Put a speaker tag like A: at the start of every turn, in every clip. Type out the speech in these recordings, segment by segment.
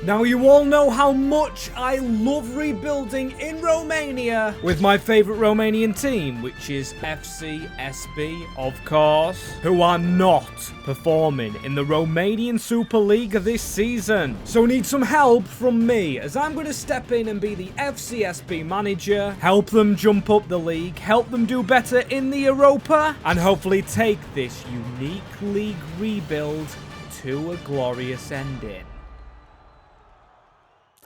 A: Now, you all know how much I love rebuilding in Romania with my favourite Romanian team, which is FCSB, of course, who are not performing in the Romanian Super League this season. So need some help from me, as I'm going to step in and be the FCSB manager, help them jump up the league, help them do better in the Europa, and hopefully take this unique league rebuild to a glorious ending.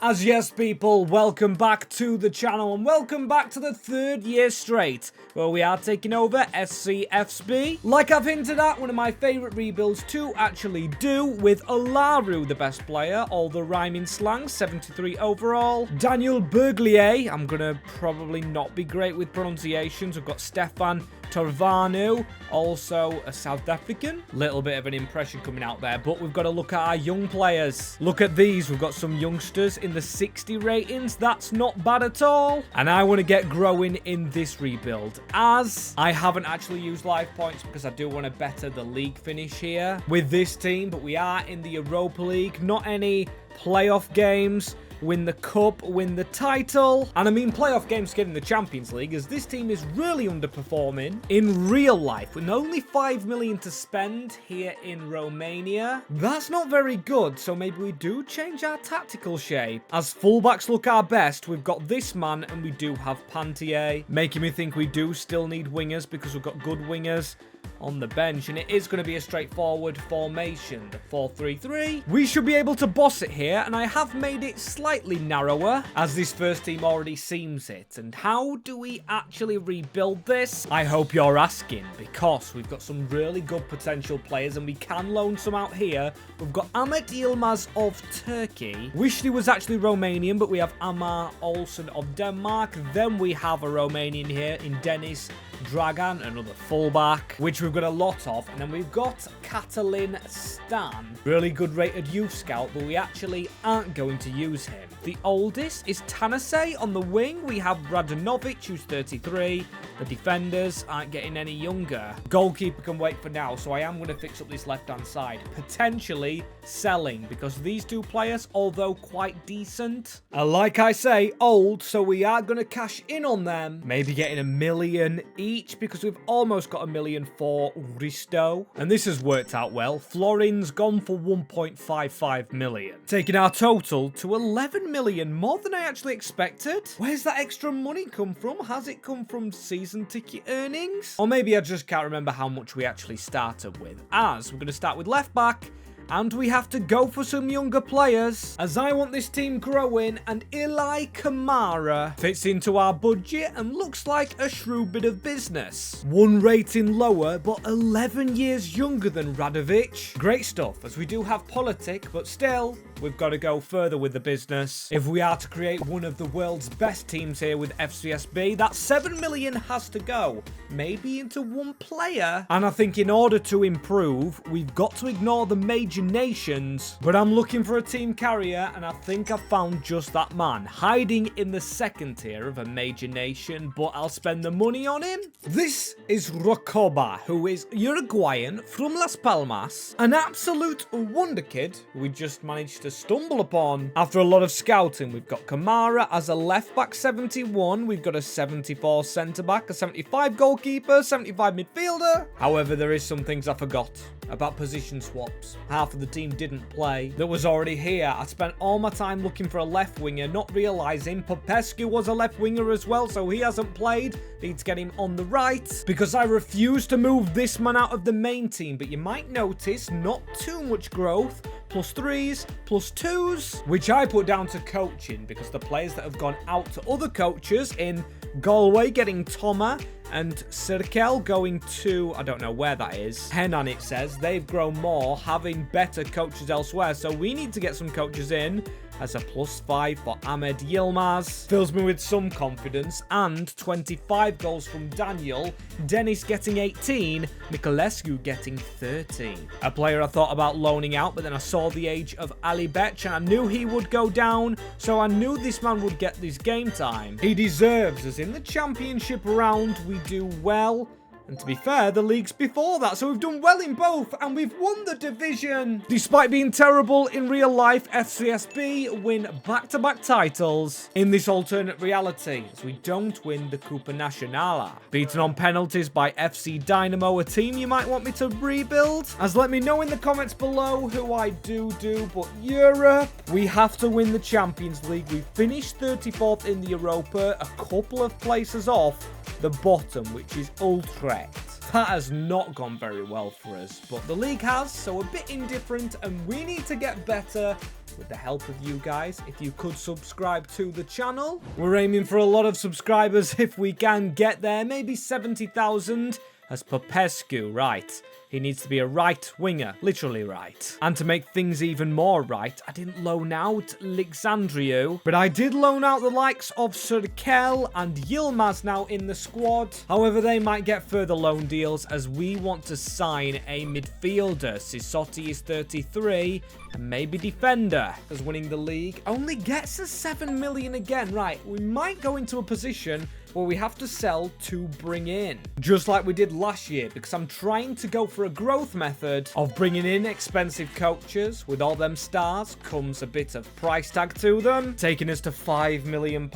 A: As yes, people, welcome back to the channel and welcome back to the 3rd year straight where we are taking over FCSB. Like I've hinted at, one of my favourite rebuilds to actually do, with Olaru, the best player, all the rhyming slang, 73 overall. Daniel Berglier, I'm going to probably not be great with pronunciations. We've got Stefan Torvanu, also a South African. Little bit of an impression coming out there, but we've got to look at our young players. Look at these. We've got some youngsters in the 60 ratings. That's not bad at all. And I want to get growing in this rebuild, as I haven't actually used live points because I do want to better the league finish here with this team. But we are in the Europa League, not any playoff games. Win the cup, win the title. And I mean playoff games to get in the Champions League, as this team is really underperforming in real life with only 5 million to spend here in Romania. That's not very good, so maybe we do change our tactical shape. As fullbacks look our best, we've got this man and we do have Pantier, making me think we do still need wingers because we've got good wingers on the bench, and it is going to be a straightforward formation, the 4-3-3. We should be able to boss it here, and I have made it slightly narrower, as this first team already seems it. And how do we actually rebuild this? I hope you're asking, because we've got some really good potential players, and we can loan some out here. We've got Ahmet Yilmaz of Turkey. Wished he was actually Romanian, but we have Amar Olsen of Denmark. Then we have a Romanian here in Dennis Dragan, another fullback, which we've got a lot of. And then we've got Catalin Stan, really good rated youth scout, but we actually aren't going to use him. The oldest is Tanase on the wing. We have Radanovic, who's 33. The defenders aren't getting any younger. Goalkeeper can wait for now, so I am going to fix up this left-hand side. Potentially selling, because these two players, although quite decent, are, like I say, old, so we are going to cash in on them. Maybe getting $1 million each, because we've almost got $1 million for Risto. And this has worked out well. Florin's gone for 1.55 million. Taking our total to 11 million, more than I actually expected. Where's that extra money come from? Has it come from season ticket earnings? Or maybe I just can't remember how much we actually started with, as we're going to start with left back. And we have to go for some younger players, as I want this team growing, and Ilai Kamara fits into our budget and looks like a shrewd bit of business. 1 rating lower, but 11 years younger than Radovic. Great stuff, as we do have politic, but still, we've got to go further with the business. If we are to create one of the world's best teams here with FCSB, that 7 million has to go, maybe into one player. And I think in order to improve, we've got to ignore the major nations. But I'm looking for a team carrier, and I think I've found just that man, hiding in the 2nd tier of a major nation, but I'll spend the money on him. This is Rocoba, who is Uruguayan from Las Palmas, an absolute wonder kid we just managed to stumble upon. After a lot of scouting, we've got Kamara as a left back, 71. We've got a 74 centre back, a 75 goalkeeper, 75 midfielder. However, there is some things I forgot about position swaps. Half of the team didn't play that was already here. I spent all my time looking for a left winger, not realizing Popescu was a left winger as well, so he hasn't played. Need to get him on the right, because I refuse to move this man out of the main team. But you might notice not too much growth. +3s, +2s, which I put down to coaching, because the players that have gone out to other coaches in Galway getting Toma, and Cirkel going to, I don't know where that is, Henan it says, they've grown more, having better coaches elsewhere. So we need to get some coaches in. As a +5 for Ahmed Yilmaz. Fills me with some confidence. And 25 goals from Daniel. Dennis getting 18. Nicolescu getting 13. A player I thought about loaning out, but then I saw the age of Ali Bech and I knew he would go down. So I knew this man would get this game time. He deserves, as in the championship round we do well. And to be fair, the league's before that, so we've done well in both, and we've won the division. Despite being terrible in real life, FCSB win back-to-back titles in this alternate reality, as we don't win the Coupe Națională. Beaten on penalties by FC Dynamo, a team you might want me to rebuild. As let me know in the comments below who I do, but Europe, we have to win the Champions League. We finished 34th in the Europa, a couple of places off the bottom, which is Utrecht. That has not gone very well for us, but the league has, so a bit indifferent, and we need to get better with the help of you guys. If you could subscribe to the channel. We're aiming for a lot of subscribers if we can get there, maybe 70,000 as Popescu, right. He needs to be a right winger, literally right. And to make things even more right, I didn't loan out Alexandriu, but I did loan out the likes of Cerkel and Yilmaz now in the squad. However, they might get further loan deals as we want to sign a midfielder. Sisotti is 33, and maybe defender, as winning the league only gets us 7 million again. Right, we might go into a position where we have to sell to bring in, just like we did last year, because I'm trying to go for a growth method of bringing in expensive coaches. With all them stars comes a bit of price tag to them, taking us to £5 million.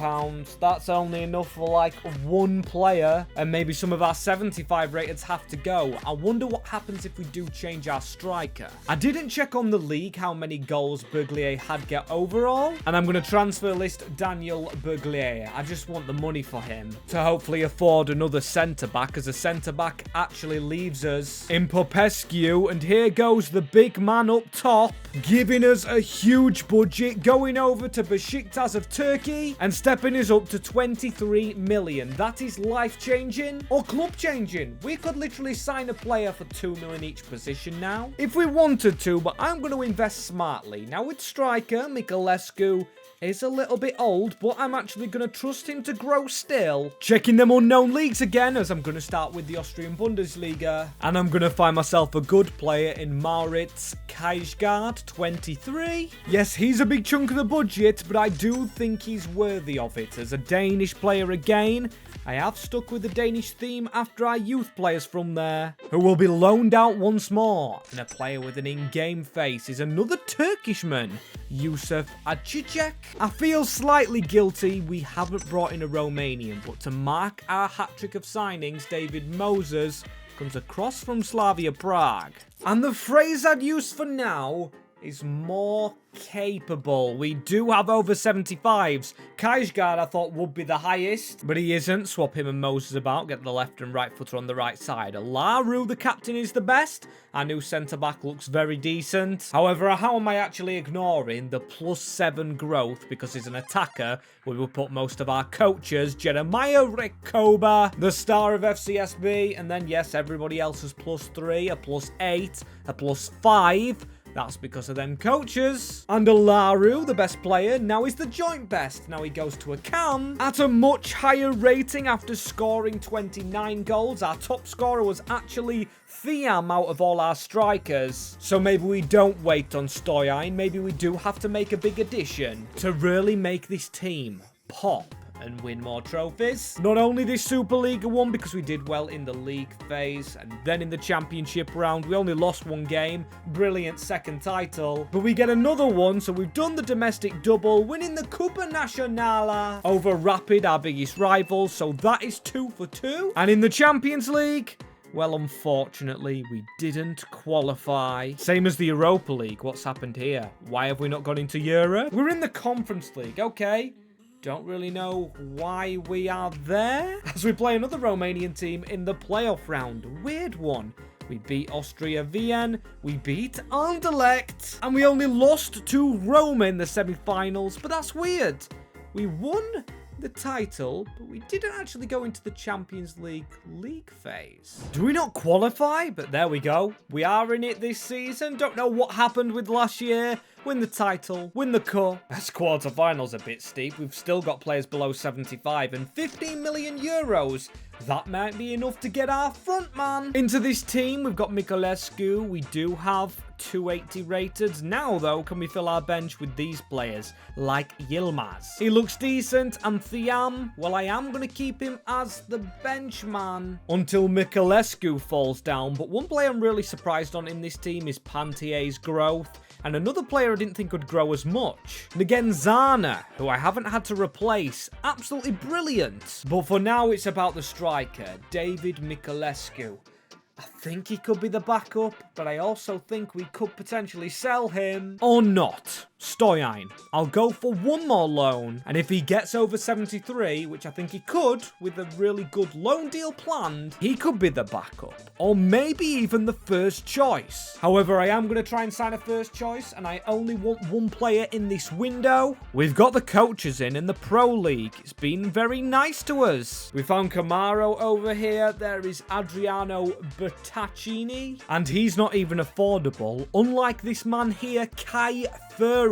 A: That's only enough for like one player, and maybe some of our 75 rateds have to go. I wonder what happens if we do change our striker. I didn't check on the league how many goals Buglier had get overall, and I'm going to transfer list Daniel Buglier. I just want the money for him to hopefully afford another centre-back, as a centre-back actually leaves us in Popescu. And here goes the big man up top, giving us a huge budget, going over to Besiktas of Turkey and stepping us up to 23 million. That is life-changing or club-changing. We could literally sign a player for 2 million each position now, if we wanted to, but I'm going to invest smartly. Now with striker, Miculescu is a little bit old, but I'm actually going to trust him to grow still. Checking them unknown leagues again, as I'm going to start with the Austrian Bundesliga. And I'm going to find myself a good player in Maurits Kajgaard, 23. Yes, he's a big chunk of the budget, but I do think he's worthy of it. As a Danish player again, I have stuck with the Danish theme after our youth players from there, who will be loaned out once more. And a player with an in-game face is another Turkishman, Yusuf Acicek. I feel slightly guilty we haven't brought in a Romanian, but to mark our hat-trick of signings, David Moses comes across from Slavia Prague. And the phrase I'd use for now is more capable. We do have over 75s. Kajgaard I thought would be the highest, but he isn't. Swap him and Moses about, get the left and right footer on the right side. Laru, the captain, is the best. Our new centre-back looks very decent. However, how am I actually ignoring the +7 growth because he's an attacker? We will put most of our coaches, Jeremiah Rekoba, the star of FCSB, and then yes, everybody else is +3, a +8, a +5. That's because of them coaches. And Laru, the best player, now is the joint best. Now he goes to a cam at a much higher rating after scoring 29 goals. Our top scorer was actually Thiam out of all our strikers. So maybe we don't wait on Stoyan. Maybe we do have to make a big addition to really make this team pop and win more trophies. Not only this Superliga one, because we did well in the league phase, and then in the championship round, we only lost one game. Brilliant second title. But we get another one, so we've done the domestic double, winning the Coupe Națională over Rapid, our biggest rival, so that is 2 for 2. And in the Champions League, well, unfortunately, we didn't qualify. Same as the Europa League. What's happened here? Why have we not gone into Europe? We're in the Conference League, okay. Don't really know why we are there, as we play another Romanian team in the playoff round. Weird one. We beat Austria Vienna, we beat Anderlecht, and we only lost to Roma in the semi-finals, but that's weird. We won the title, but we didn't actually go into the Champions League phase. Do we not qualify? But there we go. We are in it this season. Don't know what happened with last year. Win the title, win the cup. This quarterfinal's a bit steep. We've still got players below 75 and 15 million euros That might be enough to get our front man. Into this team, we've got Bucuresti. We do have 280 rated. Now, though, can we fill our bench with these players, like Yilmaz? He looks decent, and Thiam, well, I am going to keep him as the bench man until Bucuresti falls down. But one player I'm really surprised on in this team is Pantier's growth. And another player I didn't think would grow as much. And again, Zana, who I haven't had to replace. Absolutely brilliant. But for now, it's about the striker, David Bucuresti. I think he could be the backup, but I also think we could potentially sell him. Or not. Stoyan. I'll go for one more loan, and if he gets over 73, which I think he could, with a really good loan deal planned, he could be the backup, or maybe even the first choice. However, I am going to try and sign a first choice, and I only want one player in this window. We've got the coaches in the Pro League. It's been very nice to us. We found Camaro over here. There is Adriano Bertaccini, and he's not even affordable, unlike this man here, Kai Furro.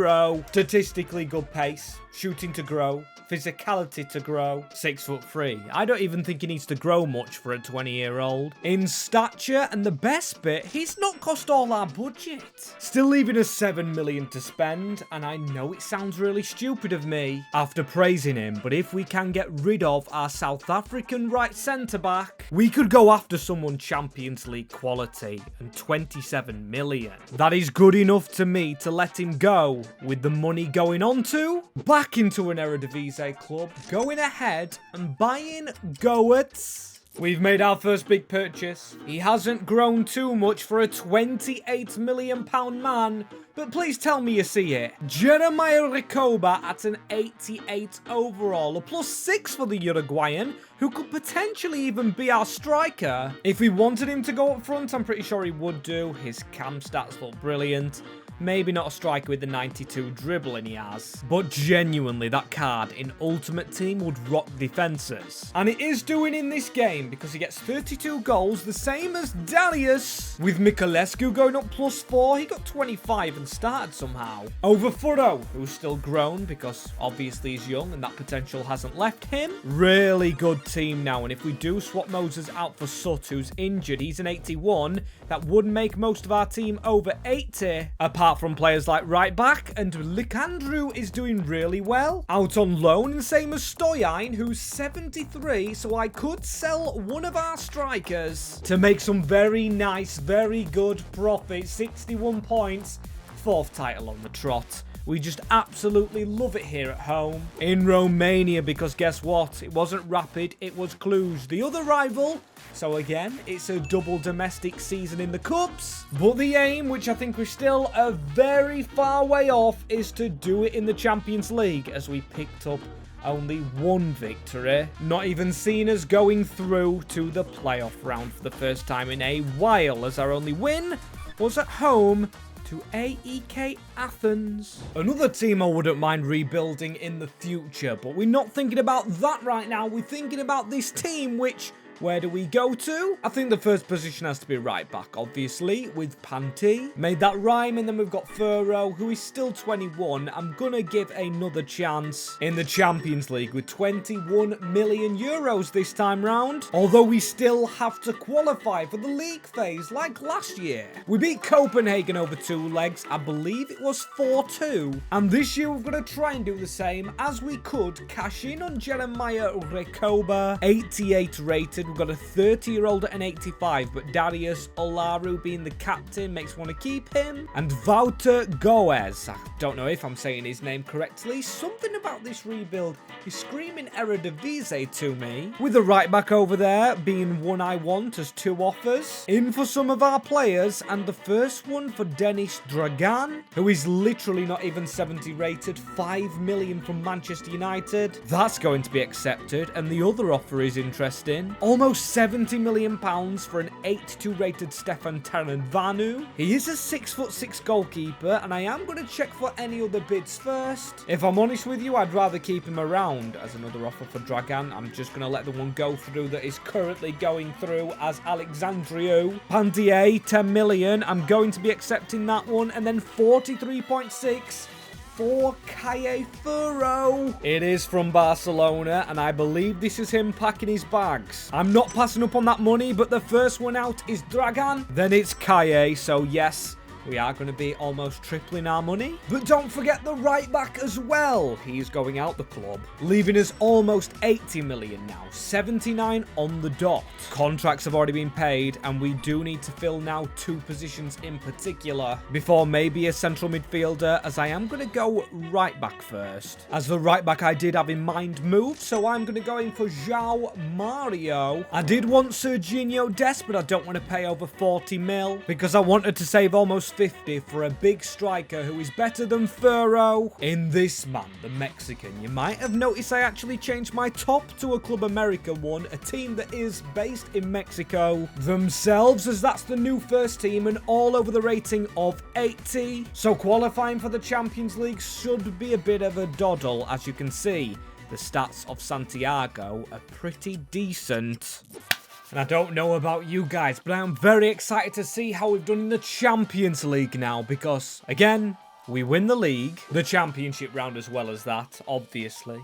A: Statistically good pace, shooting to grow, physicality to grow, 6'3". I don't even think he needs to grow much for a 20-year-old. In stature, and the best bit, he's not cost all our budget. Still leaving us 7 million to spend, and I know it sounds really stupid of me after praising him, but if we can get rid of our South African right centre-back, we could go after someone Champions League quality, and 27 million. That is good enough to me to let him go, with the money going on to back into an Eredivisie club, going ahead and buying Goetz. We've made our first big purchase. He hasn't grown too much for a £28 million man, but please tell me you see it. Jeremiah Recoba at an 88 overall, a +6 for the Uruguayan, who could potentially even be our striker. If we wanted him to go up front, I'm pretty sure he would do. His cam stats look brilliant. Maybe not a striker with the 92 dribbling he has, but genuinely that card in Ultimate Team would rock defenses. And it is doing in this game because he gets 32 goals, the same as Darius. With Bucuresti going up +4, he got 25 and started somehow. Over Furro, who's still grown because obviously he's young and that potential hasn't left him. Really good team now, and if we do swap Moses out for Sut, who's injured, he's an 81. That would make most of our team over 80. Apart from players like right back, and Likandru is doing really well. Out on loan, and same as Stoyan, who's 73, so I could sell one of our strikers to make some very nice, very good profit. 61 points, 4th title on the trot. We just absolutely love it here at home in Romania, because guess what? It wasn't Rapid, it was Cluj, the other rival. So again, it's a double domestic season in the Cups. But the aim, which I think we're still a very far way off, is to do it in the Champions League, as we picked up only one victory. Not even seen us going through to the playoff round for the first time in a while, as our only win was at home to AEK Athens. Another team I wouldn't mind rebuilding in the future, but we're not thinking about that right now. We're thinking about this team, which... where do we go to? I think the first position has to be right back, obviously, with Panti. Made that rhyme, and then we've got Furro, who is still 21. I'm gonna give another chance in the Champions League with 21 million euros this time round. Although we still have to qualify for the league phase like last year. We beat Copenhagen over 2 legs. I believe it was 4-2. And this year we're gonna try and do the same as we could. Cash in on Jeremiah Recoba, 88 rated. We've got a 30-year-old at an 85, but Darius Olaru being the captain makes want to keep him. And Wouter Goes, I don't know if I'm saying his name correctly. Something about this rebuild is screaming Eredivisie to me. With the right back over there being one I want as 2 offers. In for some of our players, and the first one for Dennis Dragan, who is literally not even 70 rated, 5 million from Manchester United. That's going to be accepted, and the other offer is interesting. Almost 70 million pounds for an 82 rated Stefan Taranvanu. He is a 6'6" goalkeeper, and I am going to check for any other bids first. If I'm honest with you, I'd rather keep him around as another offer for Dragan. I'm just going to let the one go through that is currently going through as Alexandriu. Pandier, 10 million. I'm going to be accepting that one, and then 43.6 for Caye Furro. It is from Barcelona, and I believe this is him packing his bags. I'm not passing up on that money, but the first one out is Dragan. Then it's Caye, so yes, we are going to be almost tripling our money. But don't forget the right back as well. He's going out the club, leaving us almost 80 million now. 79 on the dot. Contracts have already been paid, and we do need to fill now 2 positions in particular before maybe a central midfielder, as I am going to go right back first. As the right back I did have in mind moved, so I'm going to go in for João Mario. I did want Serginho Dest, but I don't want to pay over 40 mil because I wanted to save almost 50 for a big striker who is better than Furro. In this man, the Mexican, you might have noticed I actually changed my top to a Club America one, a team that is based in Mexico themselves, as that's the new first team and all over the rating of 80. So qualifying for the Champions League should be a bit of a doddle. As you can see, the stats of Santiago are pretty decent. And I don't know about you guys, but I'm very excited to see how we've done in the Champions League now, because, again, we win the league, the championship round as well as that, obviously.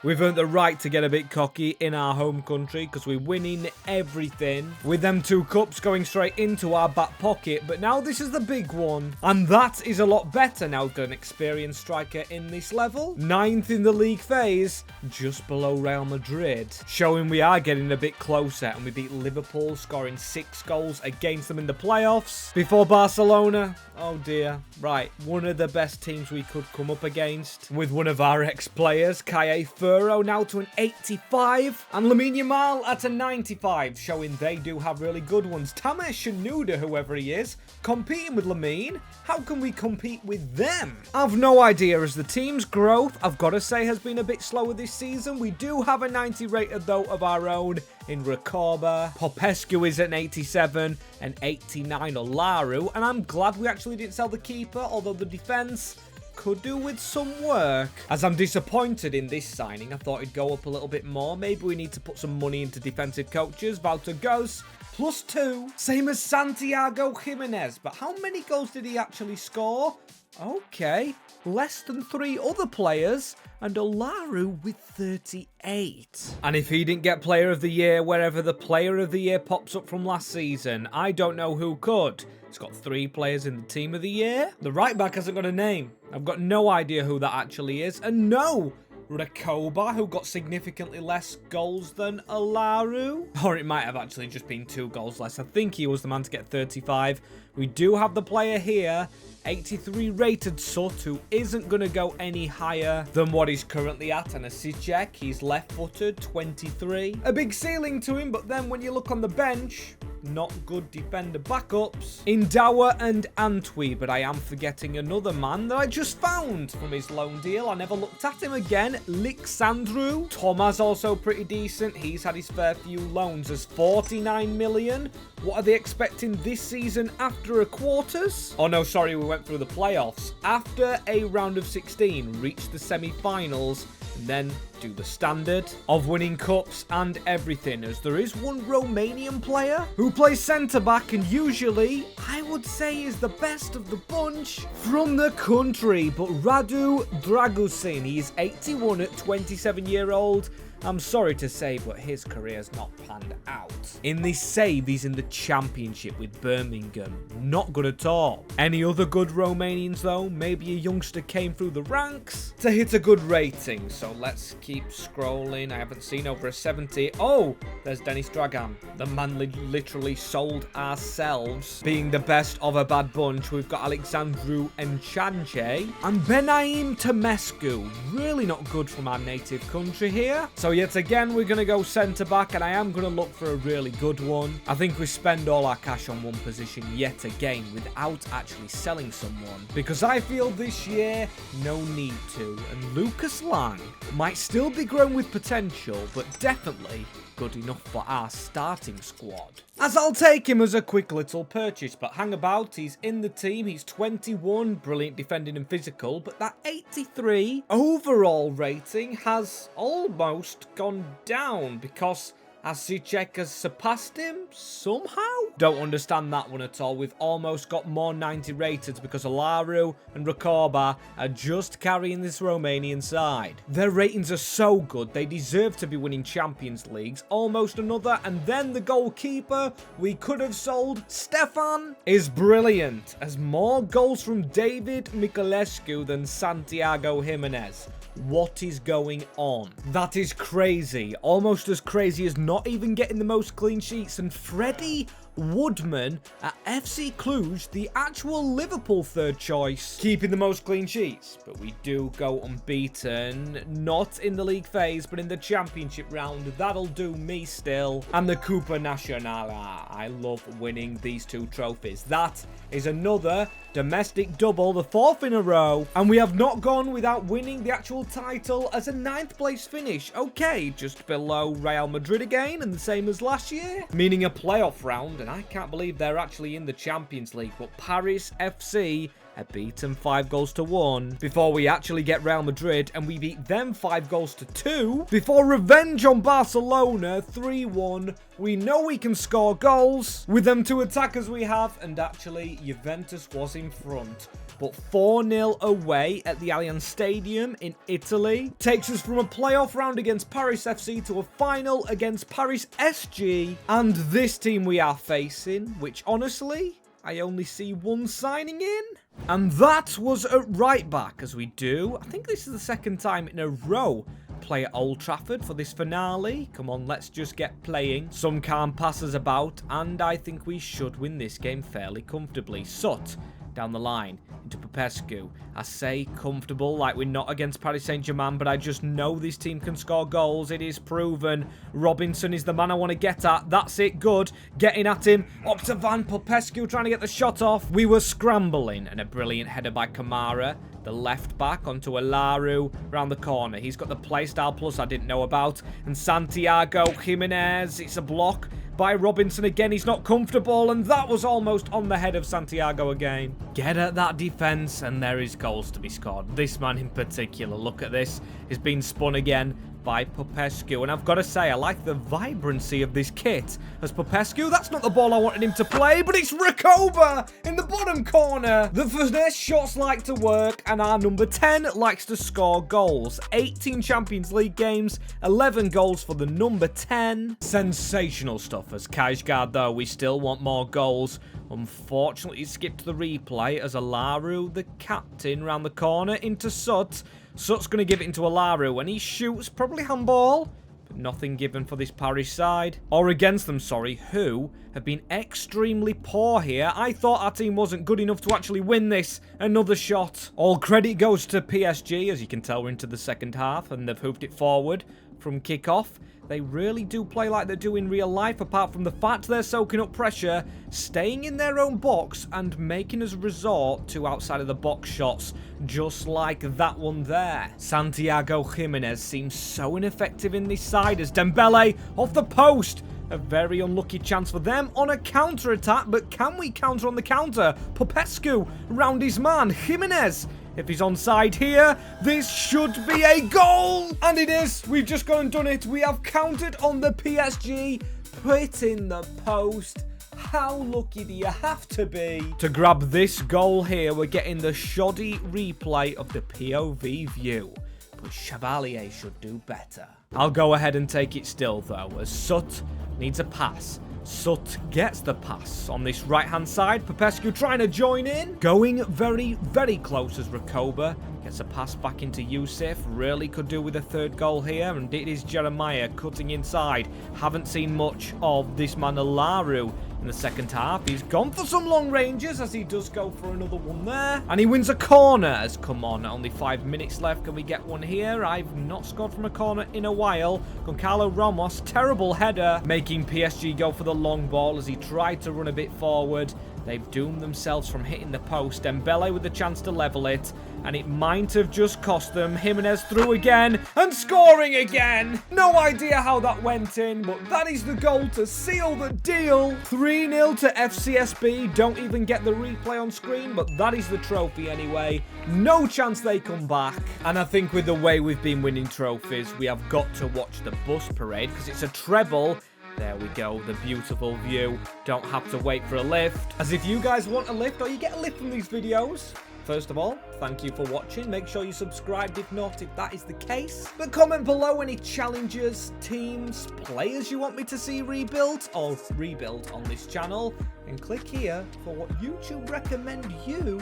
A: We've earned the right to get a bit cocky in our home country because we're winning everything. With them 2 cups going straight into our back pocket. But now this is the big one. And that is a lot better now. We've got an experienced striker in this level. 9th in the league phase, just below Real Madrid. Showing we are getting a bit closer. And we beat Liverpool, scoring 6 goals against them in the playoffs. Before Barcelona, oh dear. Right, one of the best teams we could come up against. With one of our ex-players. Caye Furro now to an 85 and Lamine Yamal at a 95, showing they do have really good ones. Tamer Shenouda, whoever he is, competing with Lamine. How can we compete with them? I've no idea, as the team's growth, I've got to say, has been a bit slower this season. We do have a 90 rated though of our own in Recoba. Popescu is at an 87 and 89 Olaru, and I'm glad we actually didn't sell the keeper, although the defense could do with some work. As I'm disappointed in this signing, I thought it'd go up a little bit more. Maybe we need to put some money into defensive coaches. Wouter goes +2. Same as Santiago Jimenez. But how many goals did he actually score? Okay, less than 3 other players. And Olaru with 38. And if he didn't get Player of the Year wherever the Player of the Year pops up from last season, I don't know who could. It's got 3 players in the Team of the Year. The right back hasn't got a name. I've got no idea who that actually is. And no, Recoba, who got significantly less goals than Olaru. Or it might have actually just been 2 goals less. I think he was the man to get 35. We do have the player here, 83 rated Sut, who isn't going to go any higher than what he's currently at. And a Sijek, he's left-footed, 23. A big ceiling to him, but then when you look on the bench, not good defender backups in Steaua and Antwi. But I am forgetting another man that I just found from his loan deal. I never looked at him again. Alexandru. Thomas also pretty decent. He's had his fair few loans as 49 million. What are they expecting this season after a quarters? Oh no, sorry, we went through the playoffs. After a round of 16, reach the semi-finals, and then do the standard of winning cups and everything, as there is one Romanian player who plays centre-back and usually, I would say, is the best of the bunch from the country. But Radu Dragusin, he's 81 at 27-year-old. I'm sorry to say, but his career's not panned out. In this save, he's in the championship with Birmingham. Not good at all. Any other good Romanians, though? Maybe a youngster came through the ranks to hit a good rating. So let's keep scrolling. I haven't seen over a 70. Oh, there's Dennis Dragan. The man literally sold ourselves. Being the best of a bad bunch, we've got Alexandru Enchanche and Benaim Temescu. Really not good from our native country here. So yet again, we're going to go centre-back, and I am going to look for a really good one. I think we spend all our cash on one position yet again without actually selling someone, because I feel this year, no need to. And Lucas Lang might still be grown with potential, but definitely good enough for our starting squad. As I'll take him as a quick little purchase, but hang about, he's in the team, he's 21, brilliant defending and physical, but that 83 overall rating has almost gone down because Asicek has surpassed him somehow? Don't understand that one at all. We've almost got more 90 rated because Olaru and Recoba are just carrying this Romanian side. Their ratings are so good, they deserve to be winning Champions Leagues. Almost another, and then the goalkeeper we could have sold, Stefan, is brilliant. As more goals from David Bucuresti than Santiago Jimenez. What is going on? That is crazy. Almost as crazy as not even getting the most clean sheets. And Freddie Woodman at FC Cluj, the actual Liverpool third choice, keeping the most clean sheets. But we do go unbeaten, not in the league phase, but in the championship round. That'll do me still. And the Coupe Nacional. I love winning these two trophies. That is another domestic double, the 4th in a row. And we have not gone without winning the actual title as a 9th place finish. Okay, just below Real Madrid again, and the same as last year, meaning a playoff round. And I can't believe they're actually in the Champions League, but Paris FC are beaten 5-1 before we actually get Real Madrid, and we beat them 5-2 before revenge on Barcelona 3-1. We know we can score goals with them two attackers we have, and actually Juventus was in front. But 4-0 away at the Allianz Stadium in Italy takes us from a playoff round against Paris FC to a final against Paris SG. And this team we are facing, which honestly, I only see one signing in. And that was at right back, as we do. I think this is the second time in a row play at Old Trafford for this finale. Come on, let's just get playing. Some calm passes about, and I think we should win this game fairly comfortably. Sut down the line into Popescu. I say comfortable like we're not against Paris Saint-Germain, but I just know this team can score goals. It is proven. Robinson is the man I want to get at. That's it. Good. Getting at him. Up to Van Popescu trying to get the shot off. We were scrambling, and a brilliant header by Kamara. The left back onto Olaru around the corner. He's got the playstyle plus I didn't know about. And Santiago Jimenez. It's a block by Robinson again. He's not comfortable, and that was almost on the head of Santiago again. Get at that defense, and there is goals to be scored. This man in particular, look at this, is being spun again by Popescu, and I've got to say, I like the vibrancy of this kit. As Popescu, that's not the ball I wanted him to play, but it's Recoba in the bottom corner. The finesse shots like to work, and our number 10 likes to score goals. 18 Champions League games, 11 goals for the number 10. Sensational stuff as Kajgard, though. We still want more goals. Unfortunately, skipped the replay as Olaru, the captain, round the corner into Sut. Sut's going to give it into Olaru, and he shoots, probably handball, but nothing given for this Paris side. Or against them, sorry, who have been extremely poor here. I thought our team wasn't good enough to actually win this. Another shot. All credit goes to PSG. As you can tell, we're into the second half, and they've hoofed it forward from kickoff. They really do play like they do in real life, apart from the fact they're soaking up pressure, staying in their own box, and making us resort to outside of the box shots, just like that one there. Santiago Jimenez seems so ineffective in this side as Dembele off the post. A very unlucky chance for them on a counter-attack, but can we counter on the counter? Popescu round his man. Jimenez, if he's onside here, this should be a goal! And it is! We've just gone and done it. We have countered on the PSG, put in the post. How lucky do you have to be to grab this goal here? We're getting the shoddy replay of the POV view, but Chevalier should do better. I'll go ahead and take it still, though, as Sut needs a pass. Sut gets the pass on this right-hand side. Popescu trying to join in. Going very, very close as Recoba gets a pass back into Yusuf. Really could do with a third goal here. And it is Jeremiah cutting inside. Haven't seen much of this man Olaru in the second half. He's gone for some long ranges as he does go for another one there. And he wins a corner as, come on, only 5 minutes left. Can we get one here? I've not scored from a corner in a while. Goncalo Ramos, terrible header, making PSG go for the long ball as he tried to run a bit forward. They've doomed themselves from hitting the post. Dembele with the chance to level it, and it might have just cost them. Jimenez through again, and scoring again! No idea how that went in, but that is the goal to seal the deal. 3-0 to FCSB. Don't even get the replay on screen, but that is the trophy anyway. No chance they come back. And I think with the way we've been winning trophies, we have got to watch the bus parade, because it's a treble There we go, the beautiful view. Don't have to wait for a lift. As if you guys want a lift or you get a lift from these videos. First of all, thank you for watching. Make sure you subscribed if not, if that is the case. But comment below any challenges, teams, players you want me to see rebuilt or rebuild on this channel. And click here for what YouTube recommend you